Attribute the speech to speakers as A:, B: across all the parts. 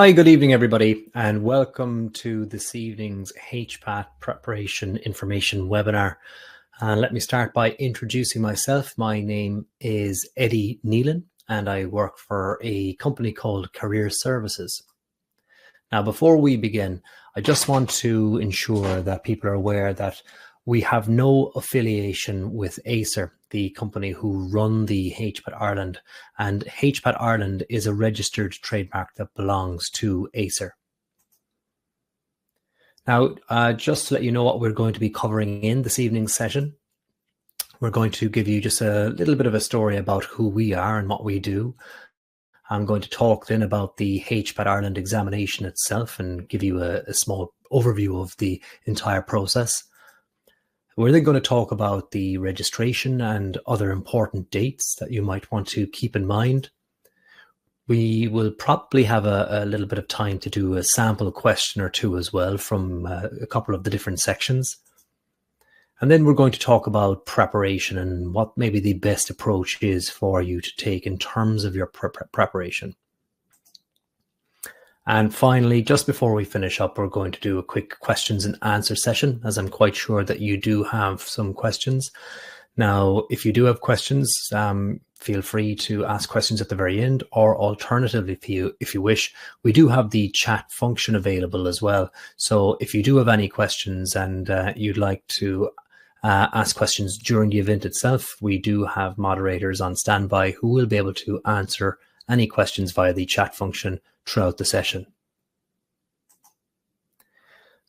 A: Hi, good evening, everybody, and welcome to this evening's HPAT Preparation Information webinar. Let me start by introducing myself. My name is Eddie Neelan, and I work for a company called Career Services. Now, before we begin, I just want to ensure that people are aware that we have no affiliation with Acer, the company who run the HPAT Ireland, and HPAT Ireland is a registered trademark that belongs to Acer. Now, just to let you know what we're going to be covering in this evening's session, we're going to give you just a little bit of a story about who we are and what we do. I'm going to talk then about the HPAT Ireland examination itself and give you a small overview of the entire process. We're then going to talk about the registration and other important dates that you might want to keep in mind. We will probably have a little bit of time to do a sample question or two as well from a couple of the different sections. And then we're going to talk about preparation and what maybe the best approach is for you to take in terms of your preparation. And finally, just before we finish up, we're going to do a quick questions and answer session, as I'm quite sure that you do have some questions. Now, if you do have questions, feel free to ask questions at the very end, or alternatively, if you wish, we do have the chat function available as well. So if you do have any questions and you'd like to ask questions during the event itself, we do have moderators on standby who will be able to answer any questions via the chat function throughout the session.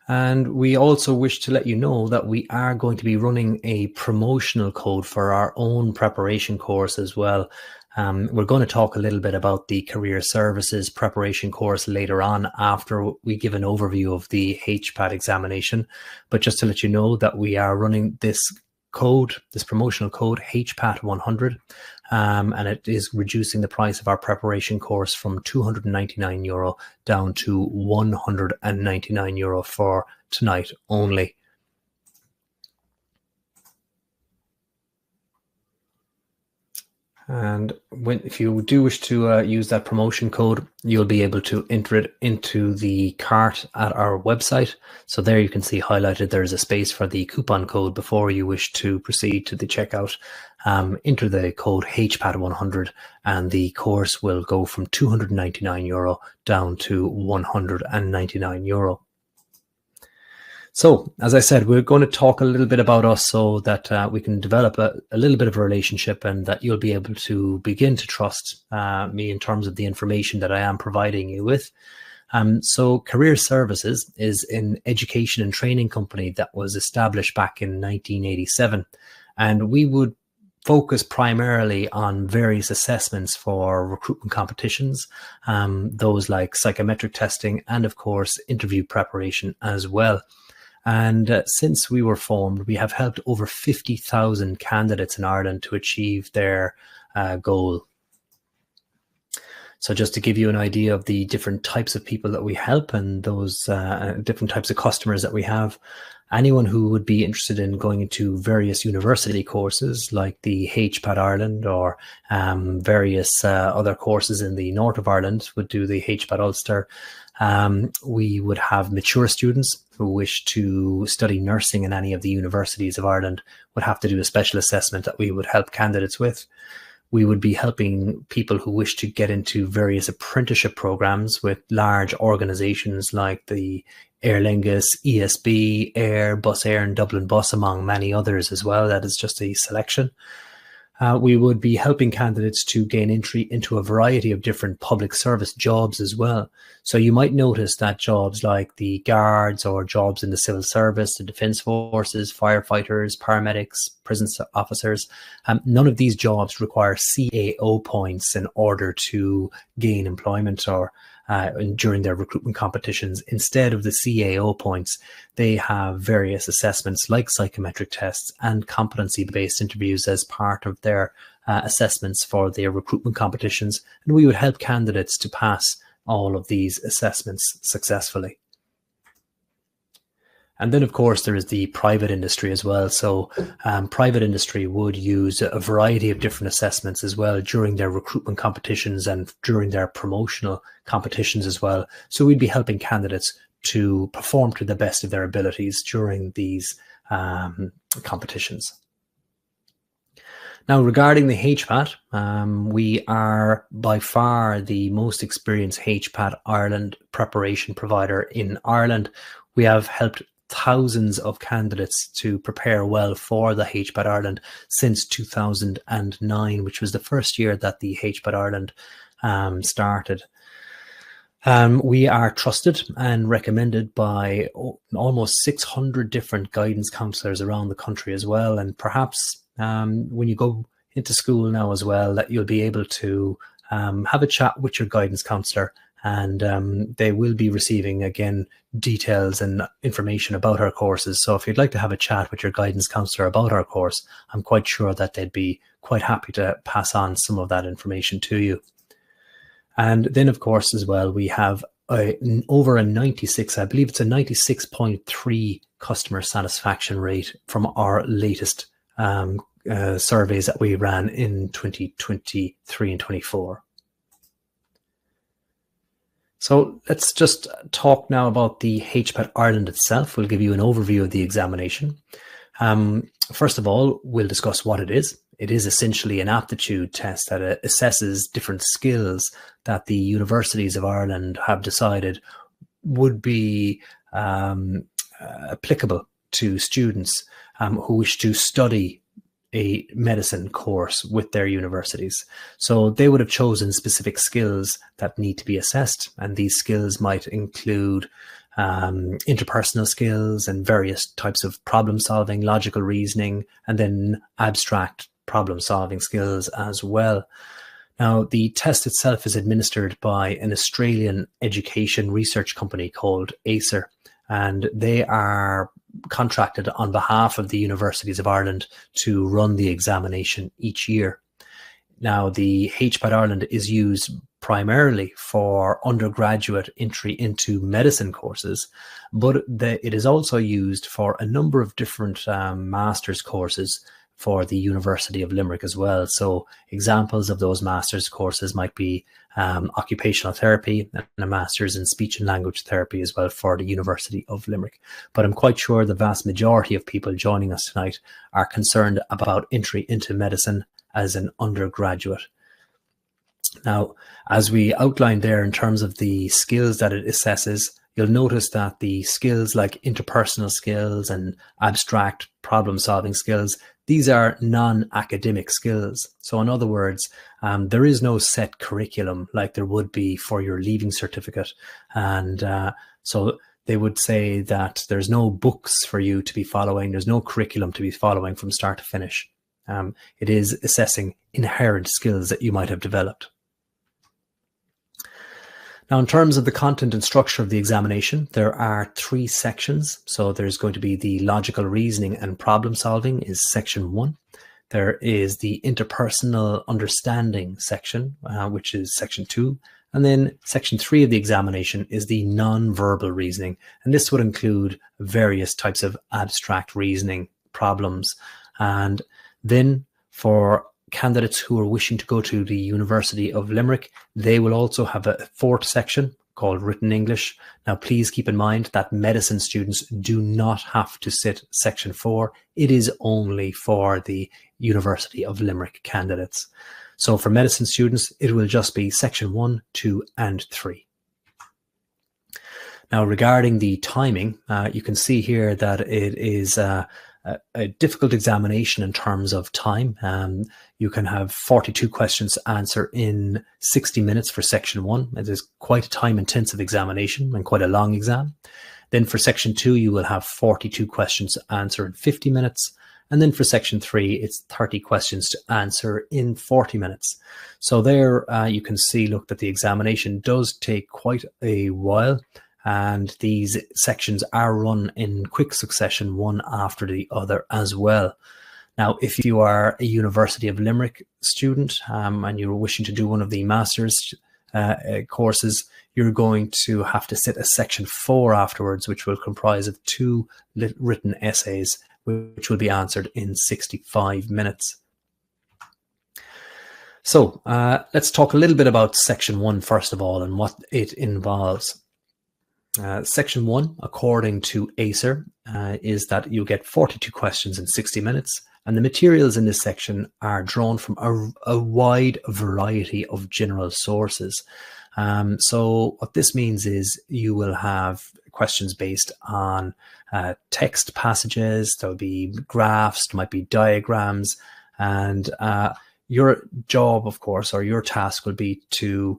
A: And we also wish to let you know that we are going to be running a promotional code for our own preparation course as well. We're going to talk a little bit about the Career Services preparation course later on after we give an overview of the HPAT examination. But just to let you know that we are running this code, this promotional code, HPAT 100, and it is reducing the price of our preparation course from €299 down to €199 for tonight only. And if you do wish to use that promotion code, you'll be able to enter it into the cart at our website. So there you can see highlighted there's a space for the coupon code before you wish to proceed to the checkout. Enter the code HPAT100 and the course will go from €299 down to €199. So, as I said, we're going to talk a little bit about us so that we can develop a little bit of a relationship and that you'll be able to begin to trust me in terms of the information that I am providing you with. So Career Services is an education and training company that was established back in 1987. And we would focus primarily on various assessments for recruitment competitions, those like psychometric testing and, of course, interview preparation as well. And since we were formed, we have helped over 50,000 candidates in Ireland to achieve their goal. So just to give you an idea of the different types of people that we help and those different types of customers that we have, anyone who would be interested in going into various university courses like the HPAT Ireland or various other courses in the north of Ireland would do the HPAT Ulster. We would have mature students who wish to study nursing in any of the universities of Ireland would have to do a special assessment that we would help candidates with. We would be helping people who wish to get into various apprenticeship programs with large organizations like the Aer Lingus, ESB, Air, Bus Air and Dublin Bus, among many others as well. That is just a selection. We would be helping candidates to gain entry into a variety of different public service jobs as well. So you might notice that jobs like the guards or jobs in the civil service, the defence forces, firefighters, paramedics, prison officers, none of these jobs require CAO points in order to gain employment or during their recruitment competitions. Instead of the CAO points, they have various assessments like psychometric tests and competency-based interviews as part of their assessments for their recruitment competitions. And we would help candidates to pass all of these assessments successfully. And then, of course, there is the private industry as well. So private industry would use a variety of different assessments as well during their recruitment competitions and during their promotional competitions as well. So we'd be helping candidates to perform to the best of their abilities during these competitions. Now, regarding the HPAT, we are by far the most experienced HPAT Ireland preparation provider in Ireland. We have helped thousands of candidates to prepare well for the HPAT Ireland since 2009, which was the first year that the HPAT Ireland started. We are trusted and recommended by almost 600 different guidance counsellors around the country as well. And perhaps when you go into school now as well, that you'll be able to have a chat with your guidance counsellor, and they will be receiving, again, details and information about our courses. So if you'd like to have a chat with your guidance counsellor about our course, I'm quite sure that they'd be quite happy to pass on some of that information to you. And then, of course, as well, we have over a 96, I believe it's a 96.3 customer satisfaction rate from our latest surveys that we ran in 2023 and 24. So let's just talk now about the HPAT Ireland itself. We'll give you an overview of the examination. First of all, we'll discuss what it is. It is essentially an aptitude test that assesses different skills that the universities of Ireland have decided would be applicable to students who wish to study a medicine course with their universities. So they would have chosen specific skills that need to be assessed, and these skills might include interpersonal skills and various types of problem solving, logical reasoning, and then abstract problem solving skills as well. Now, the test itself is administered by an Australian education research company called ACER, and they are contracted on behalf of the universities of Ireland to run the examination each year. Now, the HPAT Ireland is used primarily for undergraduate entry into medicine courses, but it is also used for a number of different master's courses for the University of Limerick as well. So examples of those master's courses might be occupational therapy and a master's in speech and language therapy as well for the University of Limerick. But I'm quite sure the vast majority of people joining us tonight are concerned about entry into medicine as an undergraduate. Now, as we outlined there in terms of the skills that it assesses, you'll notice that the skills like interpersonal skills and abstract problem solving skills, these are non-academic skills. So in other words, there is no set curriculum like there would be for your leaving certificate. And so they would say that there's no books for you to be following. There's no curriculum to be following from start to finish. It is assessing inherent skills that you might have developed. Now, in terms of the content and structure of the examination, there are 3 sections. So there's going to be the logical reasoning and problem solving is section 1. There is the interpersonal understanding section, which is section 2. And then section 3 of the examination is the non-verbal reasoning. And this would include various types of abstract reasoning problems. And then for candidates who are wishing to go to the University of Limerick, they will also have a 4th section called written English. Now, please keep in mind that medicine students do not have to sit section 4. It is only for the University of Limerick candidates. So for medicine students, it will just be section 1, 2, and 3. Now, regarding the timing, you can see here that it is a difficult examination in terms of time. You can have 42 questions to answer in 60 minutes for section 1. It is quite a time-intensive examination and quite a long exam. Then for section 2, you will have 42 questions to answer in 50 minutes. And then for section 3, it's 30 questions to answer in 40 minutes. So there you can see, look, that the examination does take quite a while. And these sections are run in quick succession, one after the other as well. Now, if you are a University of Limerick student and you're wishing to do one of the master's courses, you're going to have to sit a section 4 afterwards, which will comprise of 2 written essays, which will be answered in 65 minutes. So let's talk a little bit about section 1 first of all and what it involves. Section 1, according to ACER, is that you get 42 questions in 60 minutes, and the materials in this section are drawn from a wide variety of general sources. So what this means is you will have questions based on text passages, there'll be graphs, there might be diagrams, and your job, of course, or your task will be to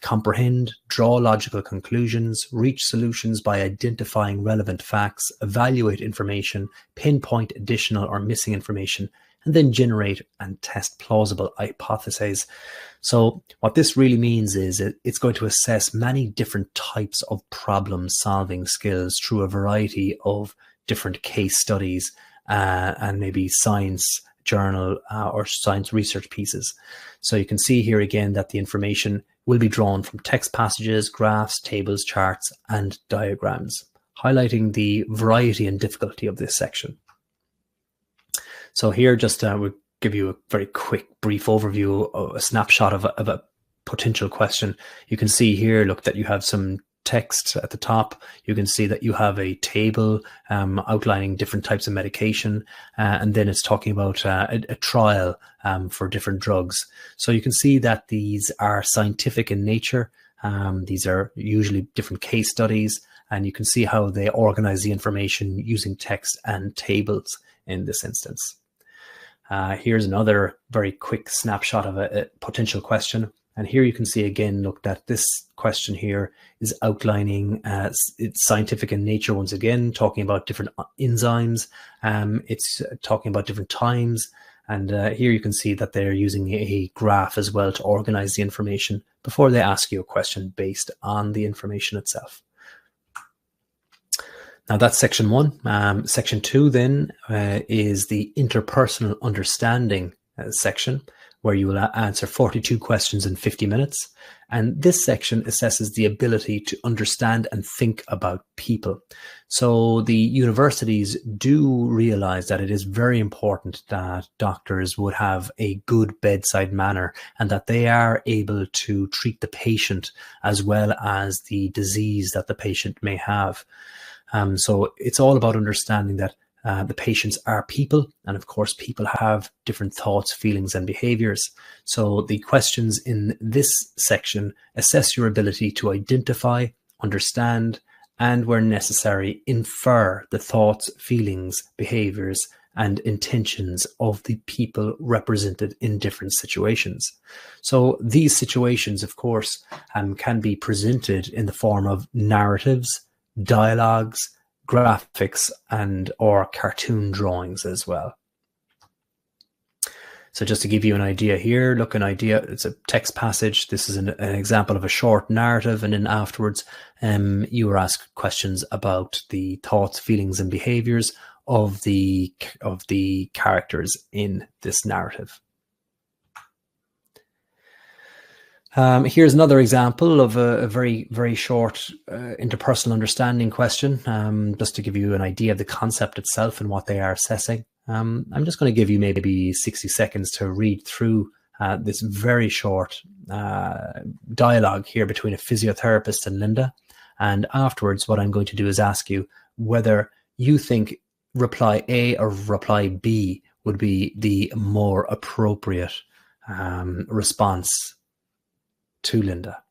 A: comprehend, draw logical conclusions, reach solutions by identifying relevant facts, evaluate information, pinpoint additional or missing information, and then generate and test plausible hypotheses. So what this really means is it's going to assess many different types of problem-solving skills through a variety of different case studies and maybe science journal or science research pieces. So you can see here again that the information will be drawn from text passages, graphs, tables, charts, and diagrams, highlighting the variety and difficulty of this section. So here just we'll give you a very quick, brief overview, a snapshot of a potential question. You can see here, look, that you have some text at the top. You can see that you have a table outlining different types of medication, and then it's talking about a trial for different drugs. So you can see that these are scientific in nature. These are usually different case studies, and you can see how they organize the information using text and tables in this instance. Here's another very quick snapshot of a potential question. And here you can see again, look, that this question here is outlining it's scientific in nature once again, talking about different enzymes. It's talking about different times. And here you can see that they're using a graph as well to organize the information before they ask you a question based on the information itself. Now that's section 1. Section 2 then is the interpersonal understanding section, where you will answer 42 questions in 50 minutes. And this section assesses the ability to understand and think about people. So the universities do realize that it is very important that doctors would have a good bedside manner and that they are able to treat the patient as well as the disease that the patient may have. So it's all about understanding that the patients are people, and of course people have different thoughts, feelings and behaviors. So the questions in this section assess your ability to identify, understand, and where necessary, infer the thoughts, feelings, behaviors and intentions of the people represented in different situations. So these situations, of course, can be presented in the form of narratives, dialogues, graphics and or cartoon drawings as well. So just to give you an idea here, look, an idea, it's a text passage. This is an example of a short narrative, and then afterwards you are asked questions about the thoughts, feelings and behaviors of the characters in this narrative. Here's another example of a very, very short interpersonal understanding question, just to give you an idea of the concept itself and what they are assessing. I'm just going to give you maybe 60 seconds to read through this very short dialogue here between a physiotherapist and Linda. And afterwards, what I'm going to do is ask you whether you think reply A or reply B would be the more appropriate response to Linda.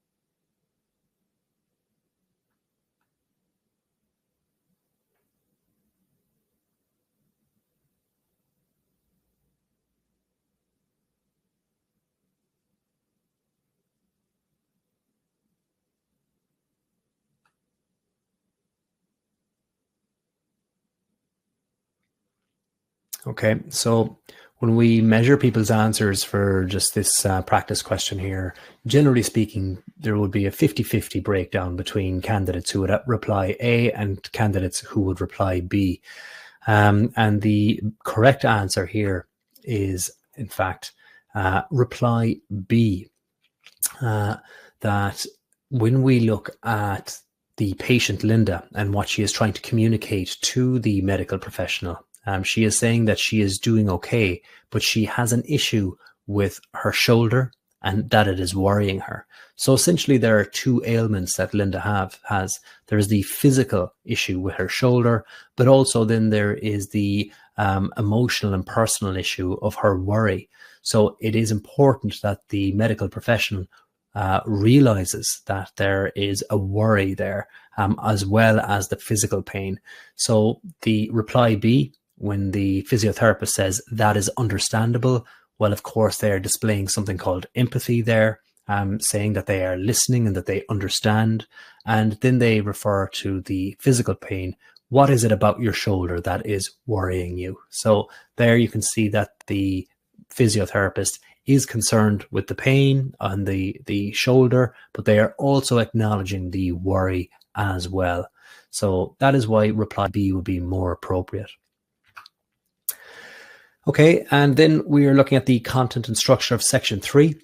A: Okay, so when we measure people's answers for just this practice question here, generally speaking, there would be a 50-50 breakdown between candidates who would reply A and candidates who would reply B. And the correct answer here is, in fact, reply B. that when we look at the patient Linda and what she is trying to communicate to the medical professional, she is saying that she is doing okay, but she has an issue with her shoulder and that it is worrying her. So essentially there are two ailments that Linda has. There's the physical issue with her shoulder, but also then there is the emotional and personal issue of her worry. So it is important that the medical professional realizes that there is a worry there, as well as the physical pain. So the reply B, when the physiotherapist says that is understandable, well, of course, they're displaying something called empathy there, saying that they are listening and that they understand. And then they refer to the physical pain. What is it about your shoulder that is worrying you? So there you can see that the physiotherapist is concerned with the pain on the shoulder, but they are also acknowledging the worry as well. So that is why reply B would be more appropriate. Okay, and then we are looking at the content and structure of section 3.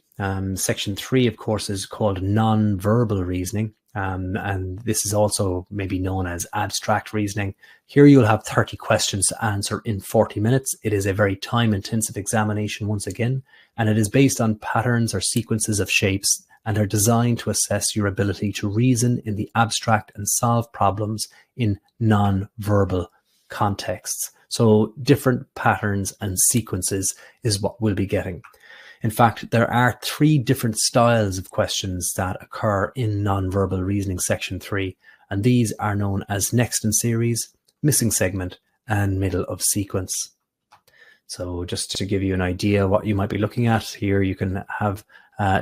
A: Section 3, of course, is called non-verbal reasoning, and this is also maybe known as abstract reasoning. Here you'll have 30 questions to answer in 40 minutes. It is a very time-intensive examination once again, and it is based on patterns or sequences of shapes and are designed to assess your ability to reason in the abstract and solve problems in non-verbal contexts. So different patterns and sequences is what we'll be getting. In fact, there are 3 different styles of questions that occur in nonverbal reasoning section 3, and these are known as next in series, missing segment, and middle of sequence. So just to give you an idea what you might be looking at, here you can have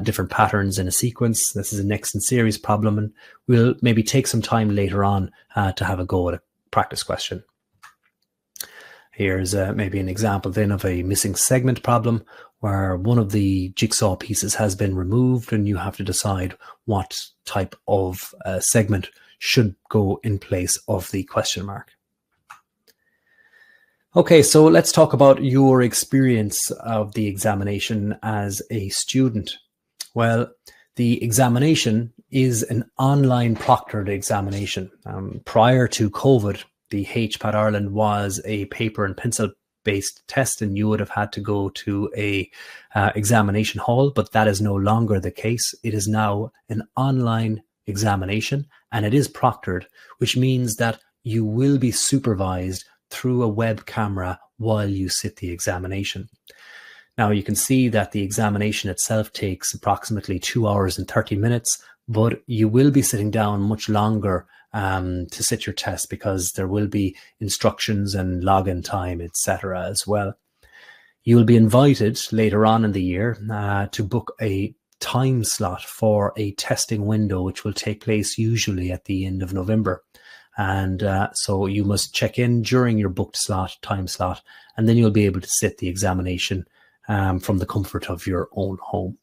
A: different patterns in a sequence. This is a next in series problem, and we'll maybe take some time later on to have a go at a practice question. Here's maybe an example then of a missing segment problem where one of the jigsaw pieces has been removed and you have to decide what type of segment should go in place of the question mark. Okay, so let's talk about your experience of the examination as a student. Well, the examination is an online proctored examination. Prior to COVID, the HPAT Ireland was a paper and pencil based test, and you would have had to go to a examination hall, but that is no longer the case. It is now an online examination and it is proctored, which means that you will be supervised through a web camera while you sit the examination. Now you can see that the examination itself takes approximately 2 hours and 30 minutes, but you will be sitting down much longer to sit your test because there will be instructions and login time, etc. as well. You will be invited later on in the year to book a time slot for a testing window, which will take place usually at the end of November. And so you must check in during your booked time slot, and then you'll be able to sit the examination from the comfort of your own home.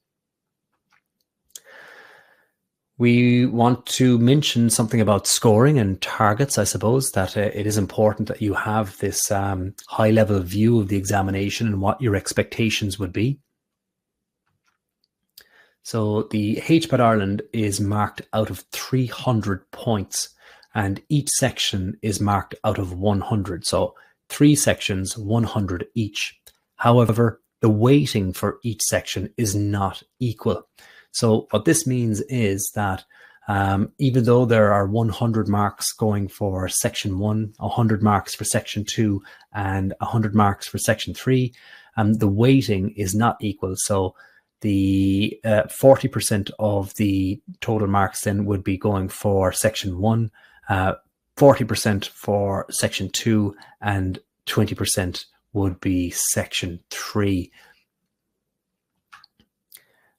A: We want to mention something about scoring and targets. I suppose that it is important that you have this high level view of the examination and what your expectations would be. So the HPAT Ireland is marked out of 300 points and each section is marked out of 100. So 3 sections, 100 each. However, the weighting for each section is not equal. So what this means is that even though there are 100 marks going for section 1, 100 marks for section 2, and 100 marks for section 3, the weighting is not equal. So the 40% of the total marks then would be going for section 1, 40% for section 2, and 20% would be section 3.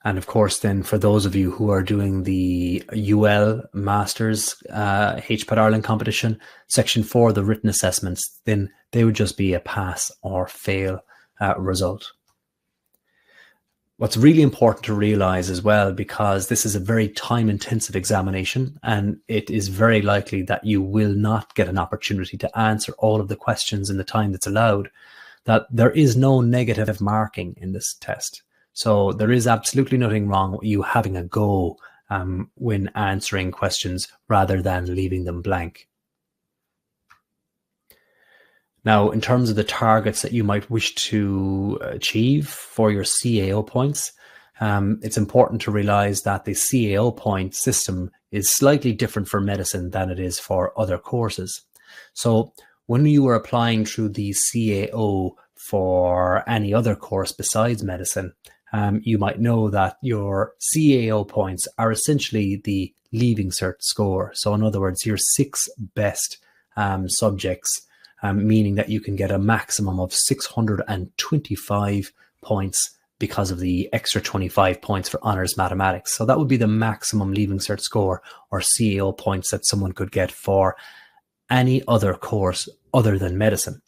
A: And of course, then for those of you who are doing the UL Masters HPAT Ireland competition, section 4, the written assessments, then they would just be a pass or fail result. What's really important to realize as well, because this is a very time-intensive examination and it is very likely that you will not get an opportunity to answer all of the questions in the time that's allowed, that there is no negative marking in this test. So there is absolutely nothing wrong with you having a go when answering questions rather than leaving them blank. Now, in terms of the targets that you might wish to achieve for your CAO points, it's important to realize that the CAO point system is slightly different for medicine than it is for other courses. So when you are applying through the CAO for any other course besides medicine, you might know that your CAO points are essentially the Leaving Cert score. So in other words, your 6 best subjects, meaning that you can get a maximum of 625 points because of the extra 25 points for honours mathematics. So that would be the maximum Leaving Cert score or CAO points that someone could get for any other course other than medicine.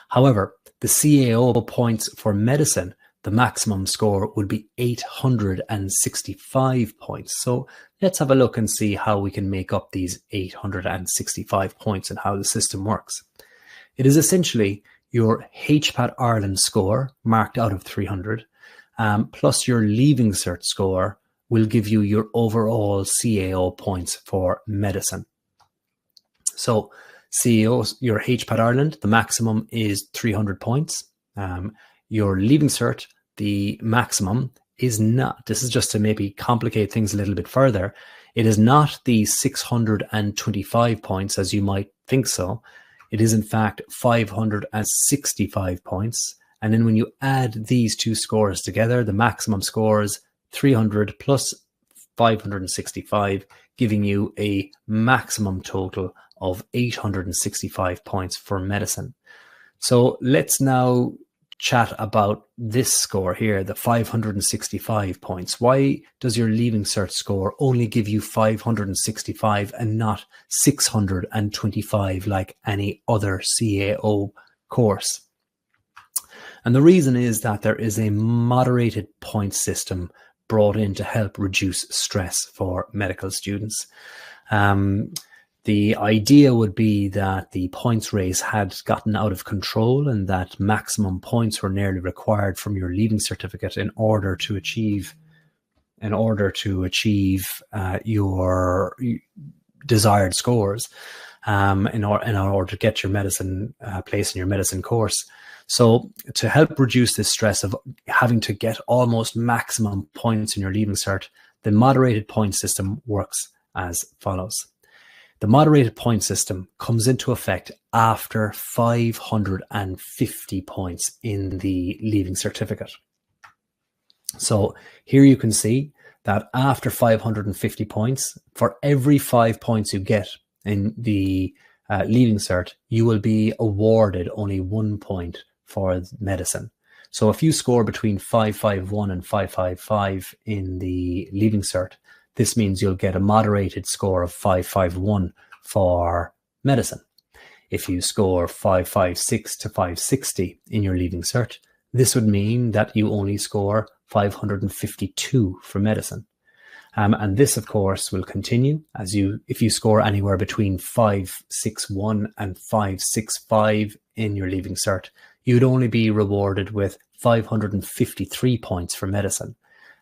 A: However, the CAO points for medicine, the maximum score would be 865 points. So let's have a look and see how we can make up these 865 points and how the system works. It is essentially your HPAT Ireland score marked out of 300 plus your Leaving Cert score will give you your overall CAO points for medicine. So CAO, your HPAT Ireland, the maximum is 300 points. Your Leaving Cert, the maximum is not, this is just to maybe complicate things a little bit further, it is not the 625 points as you might think so. It is in fact 565 points. And then when you add these two scores together, the maximum score is 300 plus 565, giving you a maximum total of 865 points for medicine. So let's now chat about this score here, the 565 points. Why does your Leaving Cert score only give you 565 and not 625 like any other CAO course? And the reason is that there is a moderated point system brought in to help reduce stress for medical students. The idea would be that the points race had gotten out of control and that maximum points were nearly required from your Leaving Certificate in order to achieve your desired scores, in order to get your medicine place in your medicine course. So to help reduce this stress of having to get almost maximum points in your Leaving Cert, the moderated point system works as follows. The moderated point system comes into effect after 550 points in the Leaving Certificate. So here you can see that after 550 points, for every 5 points you get in the Leaving Cert, you will be awarded only 1 point for medicine. So if you score between 551 and 555 in the Leaving Cert, this means you'll get a moderated score of 551 for medicine. If you score 556 to 560 in your Leaving Cert, this would mean that you only score 552 for medicine. And this, of course, will continue if you score anywhere between 561 and 565 in your Leaving Cert, you'd only be rewarded with 553 points for medicine.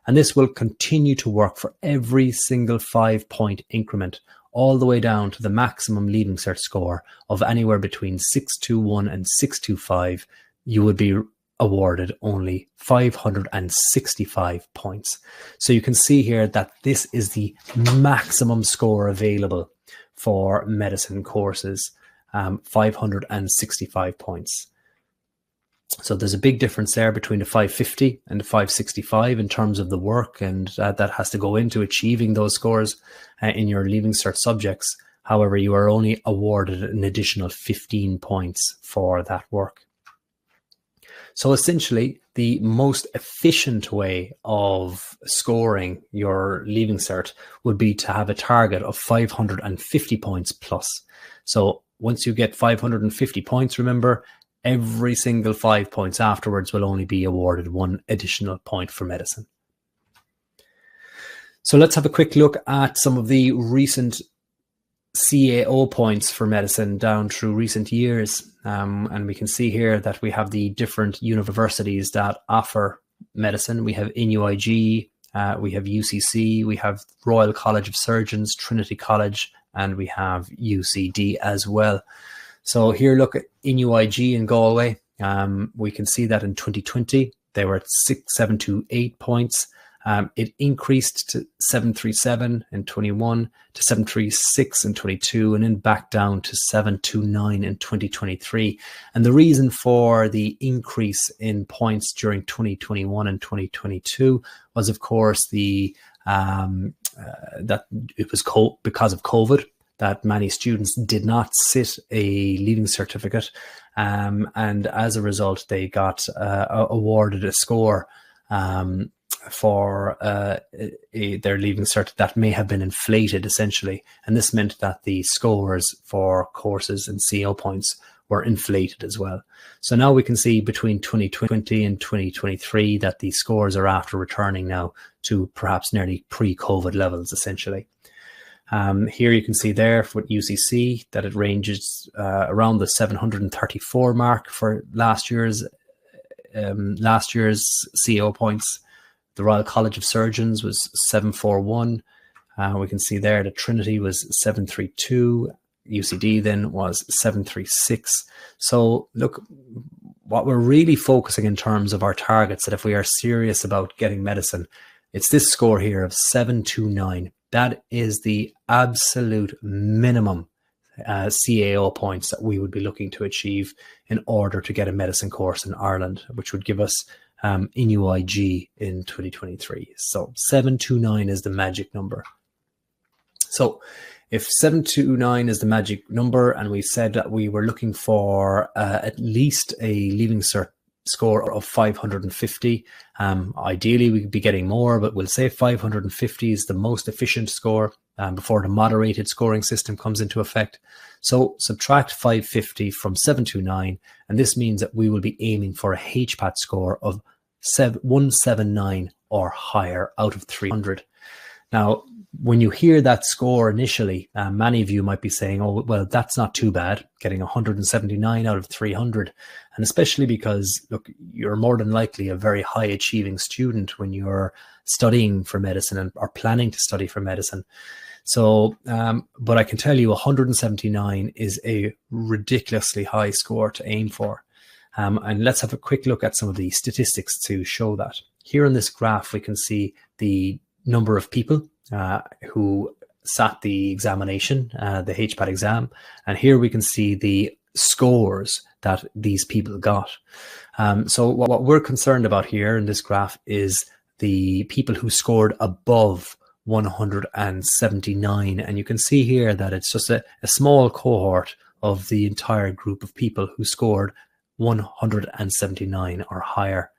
A: And this will continue to work for every single 5-point increment, all the way down to the maximum Leaving Cert score of anywhere between 621 and 625. You would be awarded only 565 points. So you can see here that this is the maximum score available for medicine courses, 565 points. So there's a big difference there between the 550 and the 565 in terms of the work, and that has to go into achieving those scores in your Leaving Cert subjects. However, you are only awarded an additional 15 points for that work. So essentially, the most efficient way of scoring your Leaving Cert would be to have a target of 550 points plus. So once you get 550 points, remember, every single 5 points afterwards will only be awarded 1 additional point for medicine. So let's have a quick look at some of the recent CAO points for medicine down through recent years. And we can see here that we have the different universities that offer medicine. We have NUIG, we have UCC, we have Royal College of Surgeons, Trinity College, and we have UCD as well. So here, look at INUIG in Galway. We can see that in 2020, they were at 728 points. It increased to 737 in 21, to 736 in 22, and then back down to 729 in 2023. And the reason for the increase in points during 2021 and 2022 was, of course, that it was because of COVID, that many students did not sit a leaving certificate, and as a result, they got awarded a score for their leaving cert that may have been inflated, essentially, and this meant that the scores for courses and CO points were inflated as well. So now we can see between 2020 and 2023 that the scores are after returning now to perhaps nearly pre-COVID levels, essentially. Here you can see there for UCC that it ranges around the 734 mark for last year's CO points. The Royal College of Surgeons was 741. We can see there that Trinity was 732. UCD then was 736. So look, what we're really focusing in terms of our targets, that if we are serious about getting medicine, it's this score here of 729. That is the absolute minimum CAO points that we would be looking to achieve in order to get a medicine course in Ireland, which would give us INUIG in 2023. So 729 is the magic number. So if 729 is the magic number, and we said that we were looking for at least a leaving cert score of 550, ideally we could be getting more, but we'll say 550 is the most efficient score before the moderated scoring system comes into effect. So subtract 550 from 729, and this means that we will be aiming for a HPAT score of 179 or higher out of 300. Now, when you hear that score initially, many of you might be saying, oh, well, that's not too bad, getting 179 out of 300. And especially because, look, you're more than likely a very high achieving student when you're studying for medicine and are planning to study for medicine. So, but I can tell you 179 is a ridiculously high score to aim for. And let's have a quick look at some of the statistics to show that. Here in this graph, we can see the number of people who sat the examination, the HPAT exam. And here we can see the scores that these people got. So what we're concerned about here in this graph is the people who scored above 179. And you can see here that it's just a small cohort of the entire group of people who scored 179 or higher.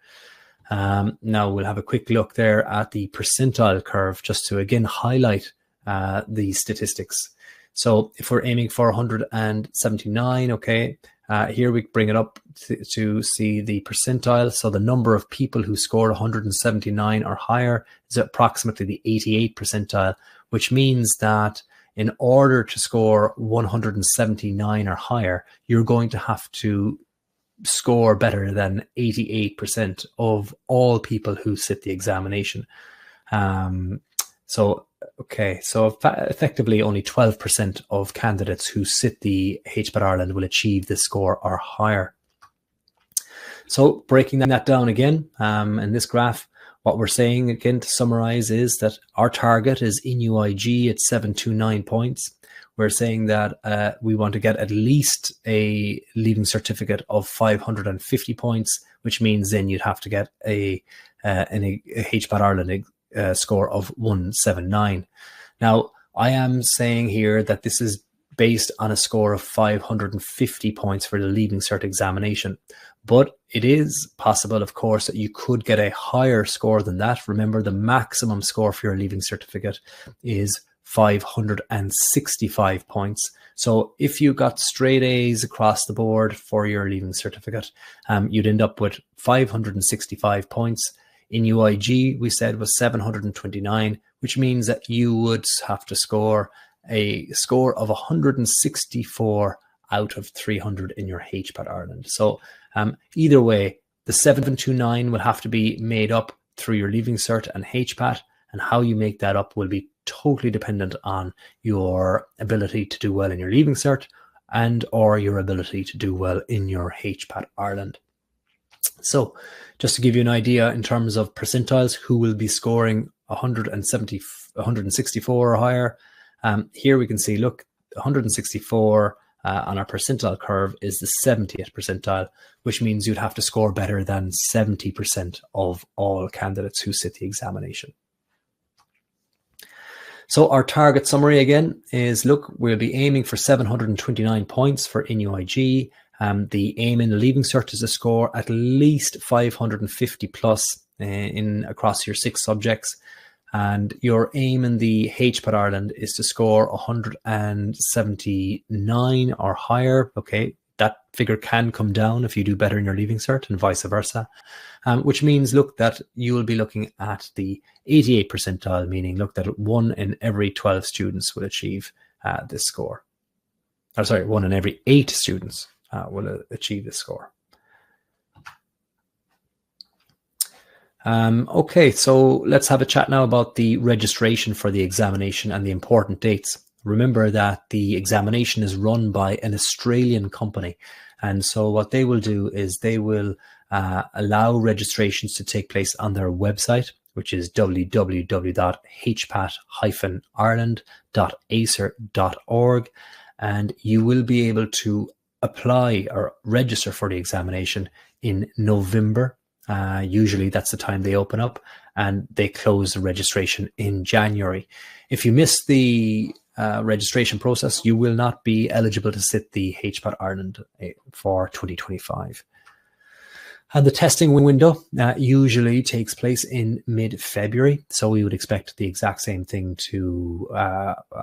A: Now we'll have a quick look there at the percentile curve just to again highlight the statistics. So if we're aiming for 179, okay, here we bring it up to see the percentile. So the number of people who scored 179 or higher is approximately the 88th percentile, which means that in order to score 179 or higher, you're going to have to score better than 88% of all people who sit the examination. So effectively only 12% of candidates who sit the HPAT Ireland will achieve this score or higher. So breaking that down again, in this graph, what we're saying again to summarize is that our target is INUIG at 729 points. We're saying that we want to get at least a leaving certificate of 550 points, which means then you'd have to get a HPAT Ireland score of 179. Now, I am saying here that this is based on a score of 550 points for the leaving cert examination. But it is possible, of course, that you could get a higher score than that. Remember, the maximum score for your leaving certificate is 565 points. So if you got straight A's across the board for your leaving certificate, you'd end up with 565 points. INUIG, we said, was 729, which means that you would have to score a score of 164 out of 300 in your HPAT Ireland. So either way, the 729 will have to be made up through your leaving cert and HPAT, And how you make that up will be totally dependent on your ability to do well in your Leaving Cert and or your ability to do well in your HPAT Ireland. So just to give you an idea in terms of percentiles, who will be scoring 170, 164 or higher. Here we can see, look, 164 on our percentile curve is the 70th percentile, which means you'd have to score better than 70% of all candidates who sit the examination. So our target summary again is, look, we'll be aiming for 729 points for InUIG. The aim in the Leaving Cert is to score at least 550 plus across your 6 subjects. And your aim in the HPAT Ireland is to score 179 or higher. Okay, that figure can come down if you do better in your Leaving Cert and vice versa. Which means, look, that you will be looking at the 88th percentile, meaning, look, that 1 in every 12 students will achieve this score. Or sorry, 1 in every 8 students will achieve this score. Okay, so let's have a chat now about the registration for the examination and the important dates. Remember that the examination is run by an Australian company. And so what they will do is they will allow registrations to take place on their website, which is www.hpat-ireland.acer.org. And you will be able to apply or register for the examination in November. Usually that's the time they open up, and they close the registration in January. If you miss the registration process, you will not be eligible to sit the HPAT Ireland for 2025. And the testing window usually takes place in mid-February, so we would expect the exact same thing to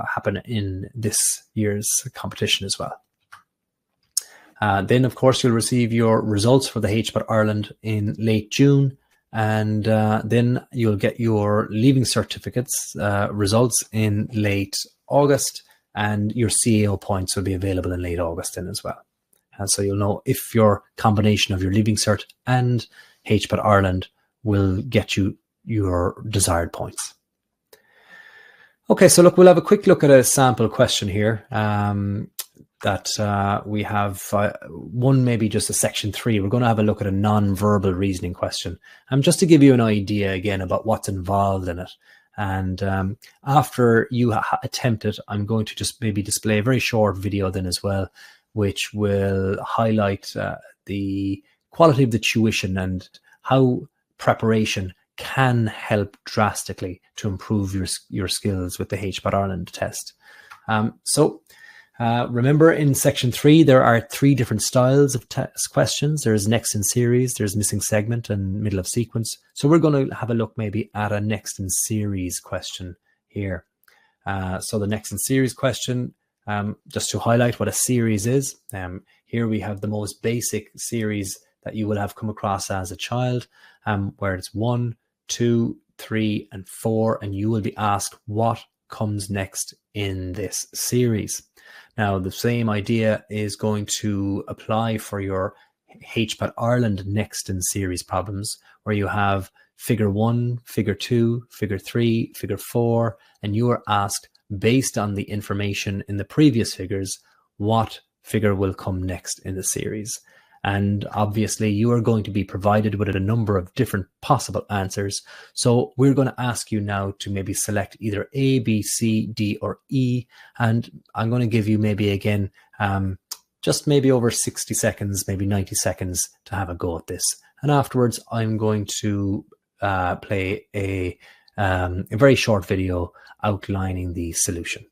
A: happen in this year's competition as well. Then, of course, you'll receive your results for the HPAT Ireland in late June, and then you'll get your Leaving Certificates results in late August, and your CAO points will be available in late August then as well. And so you'll know if your combination of your Leaving Cert and HPAT Ireland will get you your desired points. Okay, so look, we'll have a quick look at a sample question here. That we have one, maybe just a section 3. We're going to have a look at a non-verbal reasoning question. Just to give you an idea again about what's involved in it. And after you attempt it, I'm going to just maybe display a very short video then as well, which will highlight the quality of the tuition and how preparation can help drastically to improve your skills with the HPAT Ireland test. Remember, in section 3, there are 3 different styles of test questions. There's next in series, there's missing segment, and middle of sequence. So we're going to have a look maybe at a next in series question here. So the next in series question, just to highlight what a series is. Here we have the most basic series that you will have come across as a child, where it's 1, 2, 3, and 4, and you will be asked what comes next in this series. Now, the same idea is going to apply for your HPAT Ireland next in series problems, where you have figure 1, figure 2, figure 3, figure 4, and you are asked, based on the information in the previous figures, what figure will come next in the series. And obviously, you are going to be provided with a number of different possible answers. So we're going to ask you now to maybe select either A, B, C, D, or E. And I'm going to give you maybe again, just maybe over 60 seconds, maybe 90 seconds to have a go at this. And afterwards, I'm going to play a very short video outlining the solution.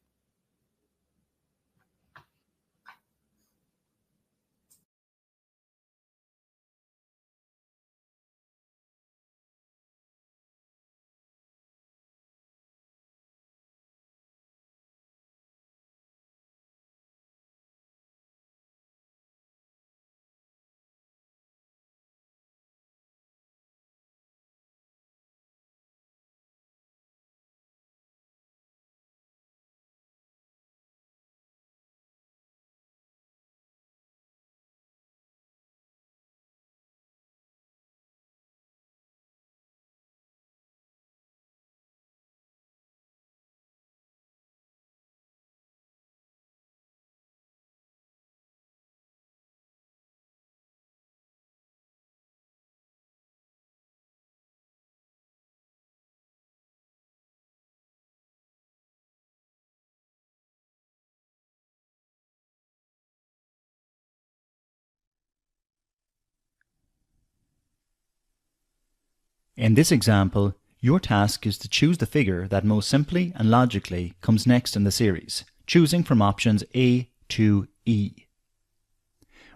B: In this example, your task is to choose the figure that most simply and logically comes next in the series, choosing from options A to E.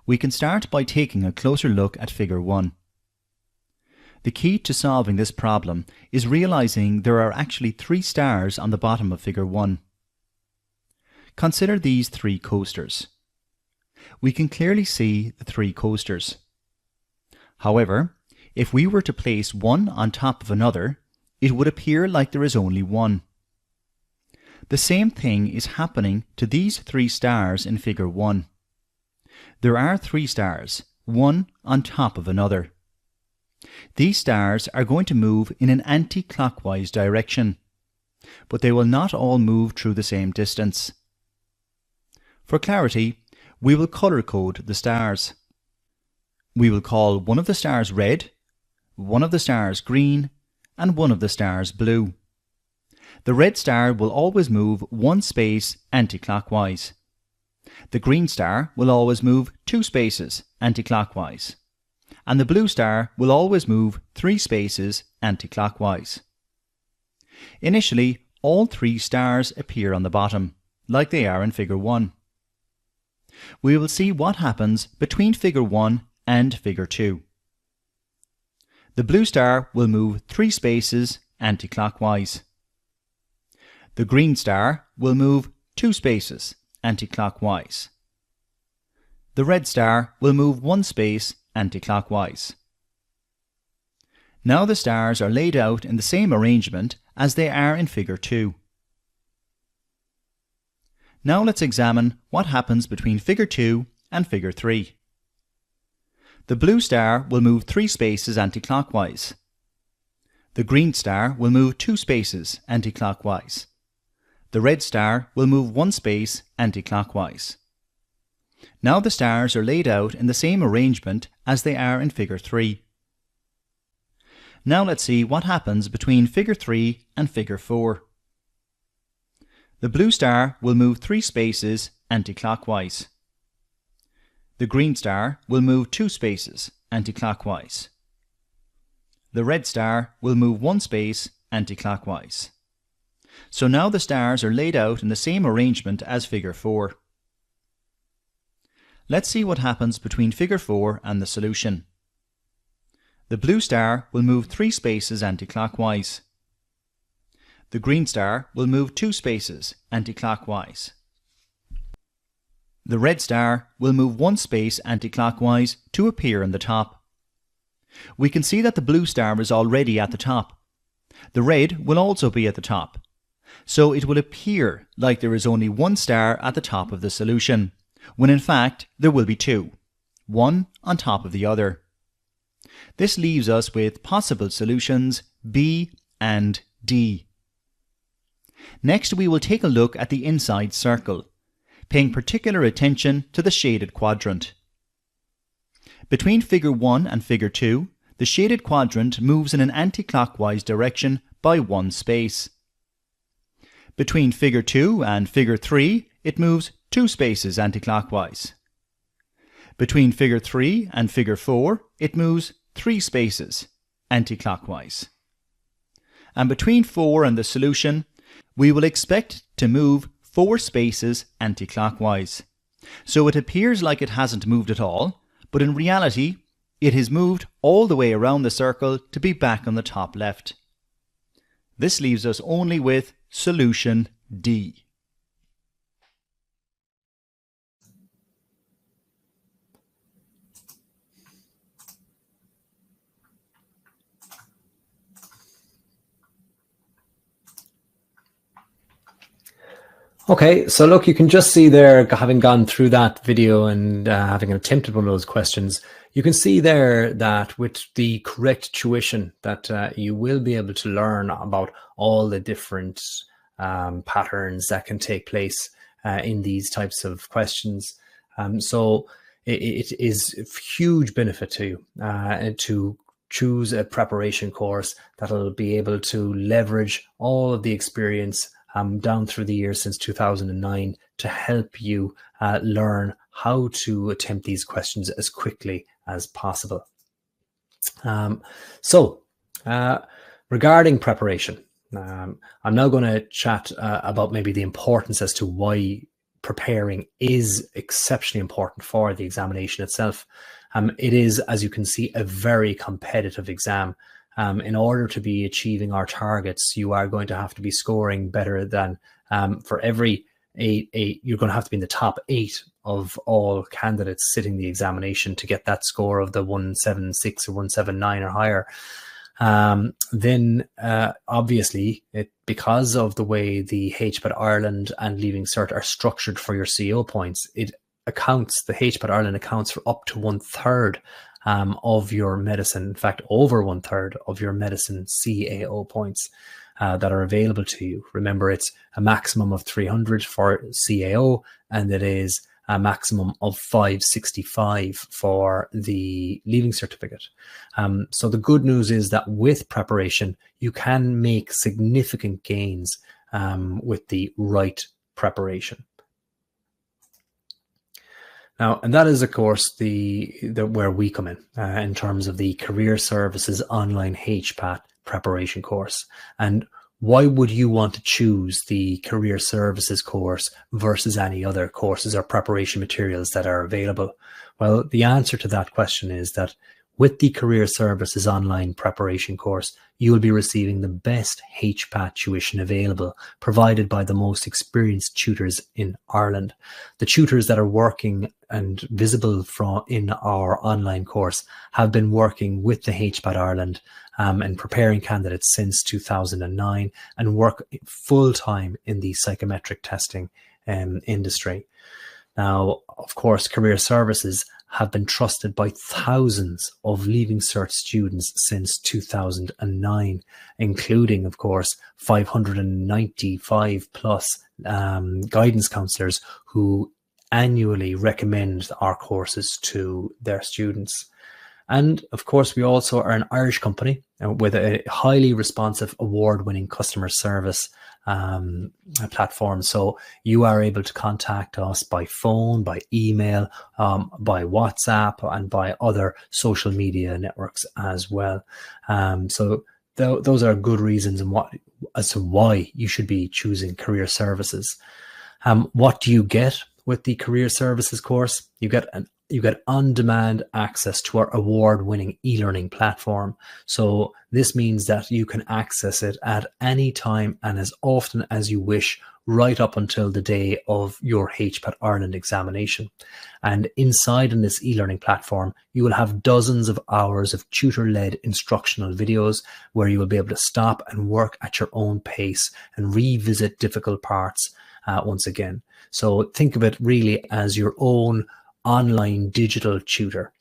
B: We can start by taking a closer look at figure 1. The key to solving this problem is realizing there are actually 3 stars on the bottom of figure 1. Consider these 3 coasters. We can clearly see the 3 coasters. However, if we were to place one on top of another, it would appear like there is only one. The same thing is happening to these 3 stars in figure 1. There are 3 stars, one on top of another. These stars are going to move in an anti-clockwise direction, but they will not all move through the same distance. For clarity, we will color code the stars. We will call one of the stars red, one of the stars green, and one of the stars blue. The red star will always move one space anti-clockwise. The green star will always move 2 spaces anti-clockwise. And the blue star will always move 3 spaces anti-clockwise. Initially, all 3 stars appear on the bottom, like they are in figure 1. We will see what happens between figure 1 and figure 2. The blue star will move 3 spaces anti-clockwise. The green star will move 2 spaces anti-clockwise. The red star will move 1 space anti-clockwise. Now the stars are laid out in the same arrangement as they are in figure 2. Now let's examine what happens between figure 2 and figure 3. The blue star will move 3 spaces anti-clockwise. The green star will move 2 spaces anti-clockwise. The red star will move 1 space anti-clockwise. Now the stars are laid out in the same arrangement as they are in figure 3. Now let's see what happens between figure 3 and figure 4. The blue star will move 3 spaces anti-clockwise. The green star will move 2 spaces anti-clockwise. The red star will move 1 space anti-clockwise. So now the stars are laid out in the same arrangement as figure 4. Let's see what happens between figure 4 and the solution. The blue star will move 3 spaces anti-clockwise. The green star will move 2 spaces anti-clockwise. The red star will move 1 space anti-clockwise to appear on the top. We can see that the blue star is already at the top. The red will also be at the top. So it will appear like there is only 1 star at the top of the solution, when in fact there will be 2, one on top of the other. This leaves us with possible solutions B and D. Next we will take a look at the inside circle, paying particular attention to the shaded quadrant. Between figure 1 and figure 2, the shaded quadrant moves in an anti-clockwise direction by 1 space. Between figure 2 and figure 3, it moves 2 spaces anti-clockwise. Between figure 3 and figure 4, it moves 3 spaces anti-clockwise. And between 4 and the solution, we will expect to move 4 spaces anti-clockwise. So it appears like it hasn't moved at all, but in reality, it has moved all the way around the circle to be back on the top left. This leaves us only with solution D.
A: Okay, so look, you can just see there, having gone through that video and having attempted one of those questions, you can see there that with the correct tuition that you will be able to learn about all the different patterns that can take place in these types of questions. So it is a huge benefit to you to choose a preparation course that'll be able to leverage all of the experience down through the years since 2009 to help you learn how to attempt these questions as quickly as possible. So Regarding preparation, I'm now going to chat about maybe the importance as to why preparing is exceptionally important for the examination itself. It is, as you can see, a very competitive exam. In order to be achieving our targets, you are going to have to be scoring better than for every eight, you're going to have to be in the top 8 of all candidates sitting the examination to get that score of the 176 or 179 or higher. Then obviously, because of the way the HPAT Ireland and Leaving Cert are structured for your CO points, the HPAT Ireland accounts for up to 1/3 of your medicine, in fact, over 1/3 of your medicine CAO points that are available to you. Remember, it's a maximum of 300 for CAO, and it is a maximum of 565 for the Leaving Certificate. So the good news is that with preparation, you can make significant gains with the right preparation. Now, and that is, of course, the where we come in terms of the Career Services Online HPAT preparation course. And why would you want to choose the Career Services course versus any other courses or preparation materials that are available? Well, the answer to that question is that with the Career Services Online preparation course, you will be receiving the best HPAT tuition available, provided by the most experienced tutors in Ireland. The tutors that are working and visible in our online course have been working with the HPAT Ireland and preparing candidates since 2009 and work full-time in the psychometric testing industry. Now, of course, Career Services have been trusted by thousands of Leaving Cert students since 2009, including, of course, 595 plus guidance counsellors who annually recommend our courses to their students. And of course, we also are an Irish company with a highly responsive, award-winning customer service platform. So you are able to contact us by phone, by email, by WhatsApp, and by other social media networks as well. So those are good reasons as to why you should be choosing Career Services. What do you get with the Career Services course? You get on-demand access to our award-winning e-learning platform. So this means that you can access it at any time and as often as you wish, right up until the day of your HPAT Ireland examination. And inside in this e-learning platform, you will have dozens of hours of tutor-led instructional videos where you will be able to stop and work at your own pace and revisit difficult parts once again. So think of it really as your own online digital tutor.